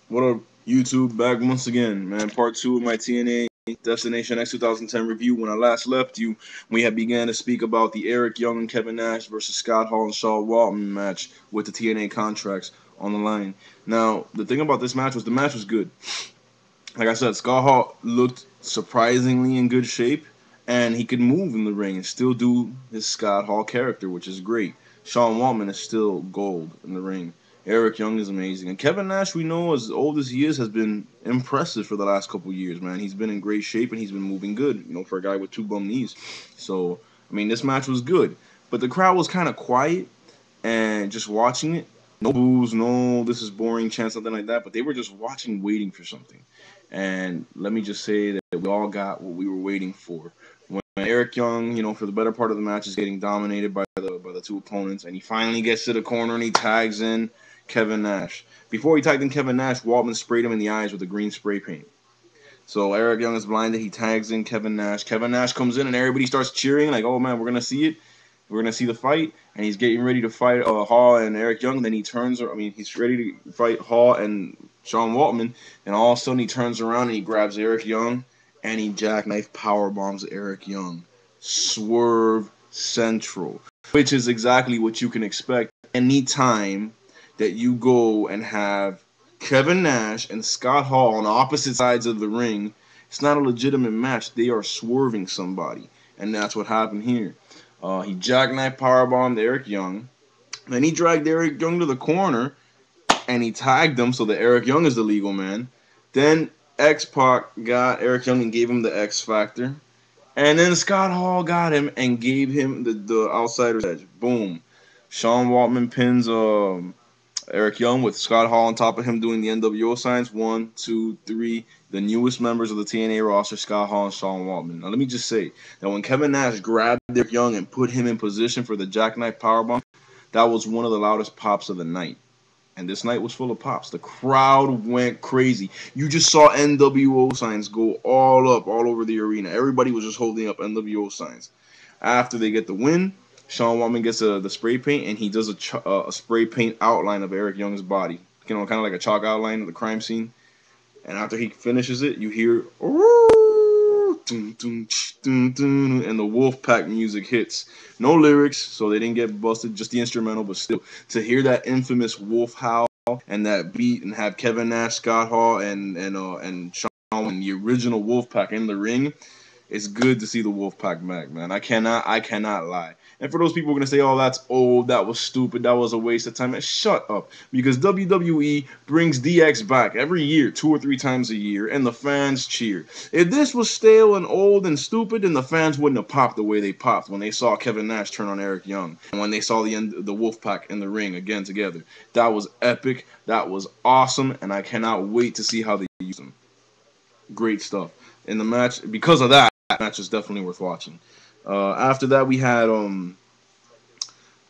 What up, YouTube? Back once again, man. Part 2 of my TNA Destination X 2010 review. When I last left you, we had began to speak about the Eric Young and Kevin Nash versus Scott Hall and Shawn Waltman match with the TNA contracts on the line. Now, the thing about this match was the match was good. Like I said, Scott Hall looked surprisingly in good shape, and he could move in the ring and still do his Scott Hall character, which is great. Shawn Waltman is still gold in the ring. Eric Young is amazing. And Kevin Nash, we know, as old as he is, has been impressive for the last couple years, man. He's been in great shape, and he's been moving good, for a guy with two bum knees. So, I mean, this match was good. But the crowd was kind of quiet, and just watching it, no boos, no this is boring chant, something like that, but they were just watching, waiting for something. And let me just say that we all got what we were waiting for. When Eric Young, for the better part of the match, is getting dominated by the two opponents, and he finally gets to the corner and he tags in Kevin Nash. Before he tagged in Kevin Nash, Waltman sprayed him in the eyes with a green spray paint. So Eric Young is blinded. He tags in Kevin Nash. Kevin Nash comes in and everybody starts cheering like, "Oh man, we're gonna see it. We're gonna see the fight." And he's getting ready to fight Hall and Eric Young. Then he turns. I mean, he's ready to fight Hall and Shawn Waltman. And all of a sudden he turns around and he grabs Eric Young and he jackknife power bombs Eric Young. Swerve Central, which is exactly what you can expect anytime that you go and have Kevin Nash and Scott Hall on opposite sides of the ring. It's not a legitimate match. They are swerving somebody. And that's what happened here. He jackknife powerbombed Eric Young. Then he dragged Eric Young to the corner and he tagged him so that Eric Young is the legal man. Then X-Pac got Eric Young and gave him the X Factor. And then Scott Hall got him and gave him the outsider's edge. Boom. Shawn Waltman pins Eric Young with Scott Hall on top of him doing the NWO signs. 1, 2, 3. The newest members of the TNA roster, Scott Hall and Shawn Waltman. Now let me just say that when Kevin Nash grabbed Eric Young and put him in position for the jackknife powerbomb, that was one of the loudest pops of the night. And this night was full of pops. The crowd went crazy. You just saw NWO signs go all over the arena. Everybody was just holding up NWO signs. After they get the win, Shawn Waltman gets the spray paint, and he does a spray paint outline of Eric Young's body. Kind of like a chalk outline of the crime scene. And after he finishes it, you hear, and the Wolfpack music hits. No lyrics, so they didn't get busted, just the instrumental, but still, to hear that infamous wolf howl and that beat and have Kevin Nash, Scott Hall, and Shawn and the original Wolfpack in the ring, it's good to see the Wolfpack back, man. I cannot lie. And for those people who are going to say, "Oh, that's old, that was stupid, that was a waste of time," man, shut up. Because WWE brings DX back every year, 2 or 3 times a year, and the fans cheer. If this was stale and old and stupid, then the fans wouldn't have popped the way they popped when they saw Kevin Nash turn on Eric Young, and when they saw the Wolfpack in the ring again together. That was epic, that was awesome, and I cannot wait to see how they use them. Great stuff. In the match, because of that match is definitely worth watching. After that, we had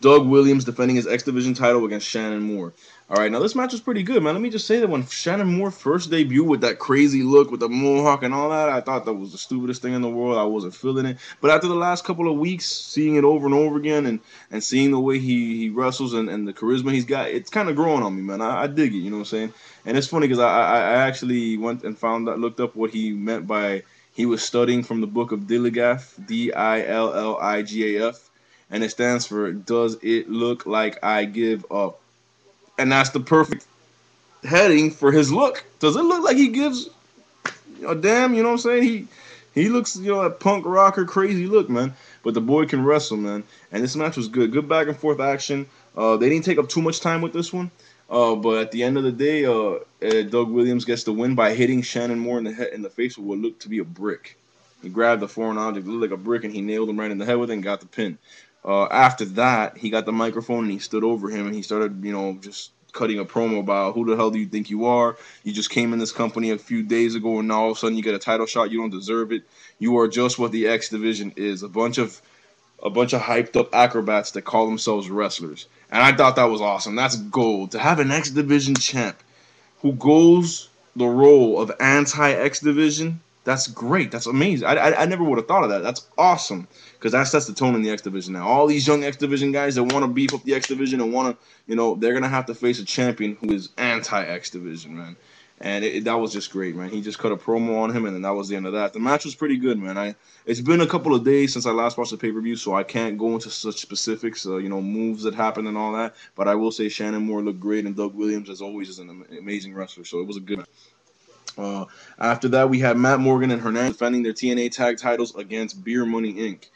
Doug Williams defending his X Division title against Shannon Moore. All right, now this match was pretty good, man. Let me just say that when Shannon Moore first debuted with that crazy look with the mohawk and all that, I thought that was the stupidest thing in the world. I wasn't feeling it. But after the last couple of weeks, seeing it over and over again and seeing the way he wrestles and the charisma he's got, it's kind of growing on me, man. I dig it, you know what I'm saying? And it's funny because I actually went and looked up what he meant by he was studying from the book of Dilligaf, Dilligaf, and it stands for "Does it look like I give up?" And that's the perfect heading for his look. Does it look like he gives a damn? You know what I'm saying? He looks, a punk rocker crazy look, man. But the boy can wrestle, man. And this match was good. Good back and forth action. They didn't take up too much time with this one. But at the end of the day, Doug Williams gets the win by hitting Shannon Moore in the face with what looked to be a brick. He grabbed the foreign object, looked like a brick, and he nailed him right in the head with it and got the pin. After that, he got the microphone and he stood over him and he started, just cutting a promo about who the hell do you think you are? You just came in this company a few days ago and now all of a sudden you get a title shot. You don't deserve it. You are just what the X Division is. A bunch of hyped up acrobats that call themselves wrestlers. And I thought that was awesome. That's gold. To have an X Division champ who goes the role of anti-X Division, that's great. That's amazing. I never would have thought of that. That's awesome. Because that sets the tone in the X Division now. All these young X Division guys that want to beef up the X Division and want to, they're going to have to face a champion who is anti-X Division, man. and that was just great, man. He just cut a promo on him, and then that was the end of that. The match was pretty good, man. It's been a couple of days since I last watched the pay-per-view, so I can't go into such specifics, moves that happened and all that. But I will say Shannon Moore looked great, and Doug Williams, as always, is an amazing wrestler. So it was a good match. After that, we had Matt Morgan and Hernandez defending their TNA tag titles against Beer Money Inc.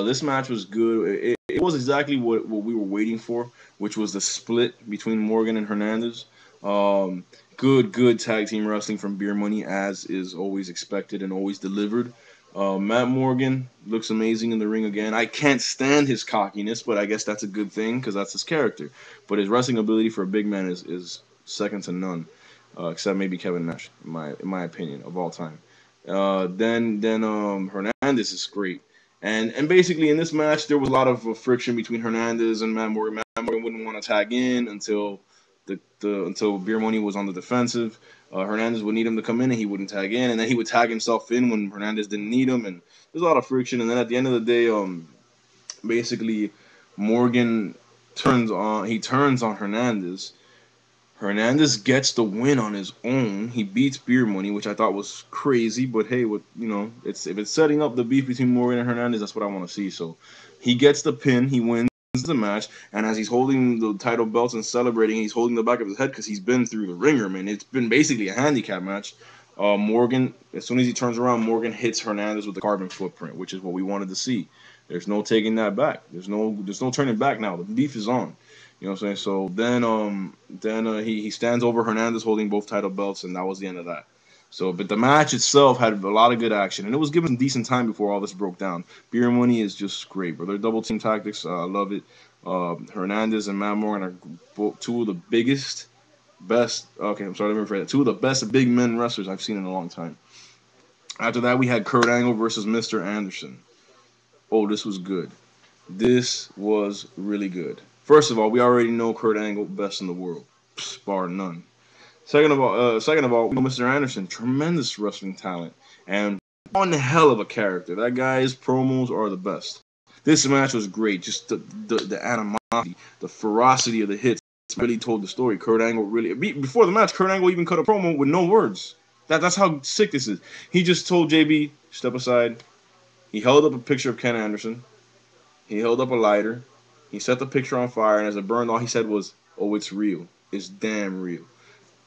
This match was good. It was exactly what we were waiting for, which was the split between Morgan and Hernandez. Good tag team wrestling from Beer Money, as is always expected and always delivered. Matt Morgan looks amazing in the ring again. I can't stand his cockiness, but I guess that's a good thing because that's his character. But his wrestling ability for a big man is second to none, except maybe Kevin Nash, in my opinion, of all time. Then Hernandez is great. And basically in this match there was a lot of friction between Hernandez and Matt Morgan. Matt Morgan wouldn't want to tag in until until Beer Money was on the defensive. Hernandez would need him to come in and he wouldn't tag in, and then he would tag himself in when Hernandez didn't need him, and there's a lot of friction. And then at the end of the day, basically Morgan turns on Hernandez. Hernandez gets the win on his own. He beats Beer Money, which I thought was crazy, but hey, if it's setting up the beef between Morgan and Hernandez, that's what I want to see. So he gets the pin, he wins the match, and as he's holding the title belts and celebrating, he's holding the back of his head because he's been through the ringer, man. It's been basically a handicap match. Morgan, as soon as he turns around, Morgan hits Hernandez with the carbon footprint, which is what we wanted to see. There's no taking that back. There's no turning back now. The beef is on. You know what I'm saying? So then he stands over Hernandez holding both title belts, and that was the end of that. So, but the match itself had a lot of good action, and it was given some decent time before all this broke down. Beer Money is just great, bro. Their double team tactics, I love it. Hernandez and Matt Morgan are both two of the best. Okay, I'm sorry, let me rephrase that. Two of the best big men wrestlers I've seen in a long time. After that, we had Kurt Angle versus Mr. Anderson. Oh, this was good. This was really good. First of all, we already know Kurt Angle, best in the world, bar none. Second of all, we know Mr. Anderson, tremendous wrestling talent, and one hell of a character. That guy's promos are the best. This match was great. Just the animosity, the ferocity of the hits really told the story. Kurt Angle really, before the match, Kurt Angle even cut a promo with no words. That's how sick this is. He just told JB, step aside. He held up a picture of Ken Anderson. He held up a lighter. He set the picture on fire, and as it burned, all he said was, "Oh, it's real. It's damn real."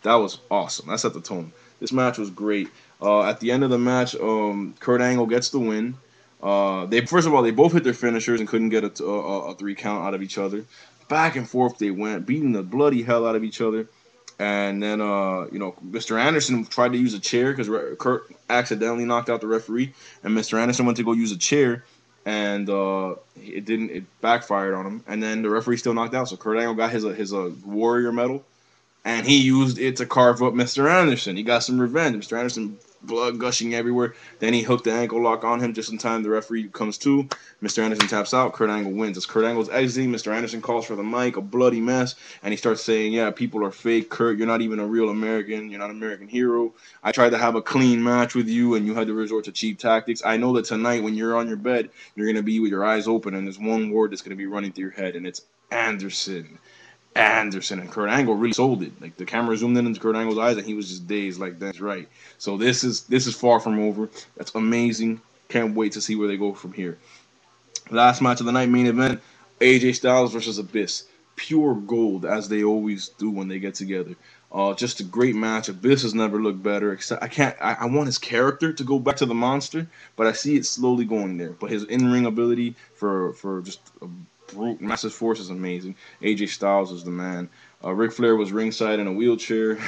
That was awesome. That set the tone. This match was great. At the end of the match, Kurt Angle gets the win. First of all, they both hit their finishers and couldn't get a 3 count out of each other. Back and forth they went, beating the bloody hell out of each other. And then, Mr. Anderson tried to use a chair because Kurt accidentally knocked out the referee, and Mr. Anderson went to go use a chair, and it backfired on him. And then the referee still knocked out, so Kurt Angle got his warrior medal, and he used it to carve up Mr. Anderson. He got some revenge. Mr. Anderson, blood gushing everywhere. Then he hooked the ankle lock on him just in time. The referee comes to. Mr. Anderson taps out. Kurt Angle wins. As Kurt Angle's exiting, Mr. Anderson calls for the mic, a bloody mess, and he starts saying, "Yeah, people are fake. Kurt, you're not even a real American. You're not an American hero. I tried to have a clean match with you, and you had to resort to cheap tactics. I know that tonight when you're on your bed, you're going to be with your eyes open, and there's one word that's going to be running through your head, and it's Anderson. Anderson." And Kurt Angle really sold it. Like the camera zoomed in into Kurt Angle's eyes, and he was just dazed. Like, that's right. So this is far from over. That's amazing. Can't wait to see where they go from here. Last match of the night, main event: AJ Styles versus Abyss. Pure gold, as they always do when they get together. Just a great match. Abyss has never looked better. Except I want his character to go back to the monster, but I see it slowly going there. But his in-ring ability for just a brute, massive force is amazing. AJ Styles is the man. Ric Flair was ringside in a wheelchair.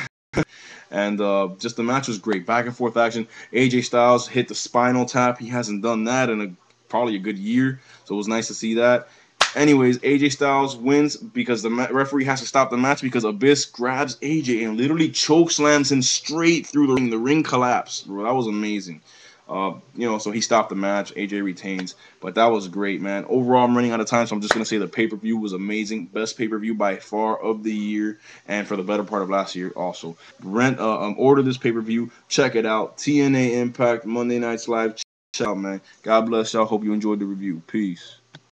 And just the match was great. Back and forth action. AJ Styles hit the spinal tap. He hasn't done that in probably a good year. So it was nice to see that. Anyways, AJ Styles wins because the referee has to stop the match because Abyss grabs AJ and literally choke slams him straight through the ring. The ring collapsed, bro. That was amazing. So he stopped the match. AJ retains, but that was great, man. Overall, I'm running out of time, so I'm just gonna say the pay-per-view was amazing. Best pay-per-view by far of the year, and for the better part of last year also. Order this pay-per-view. Check it out. TNA Impact Monday Nights Live. Check it out, man. God bless y'all. Hope you enjoyed the review. Peace.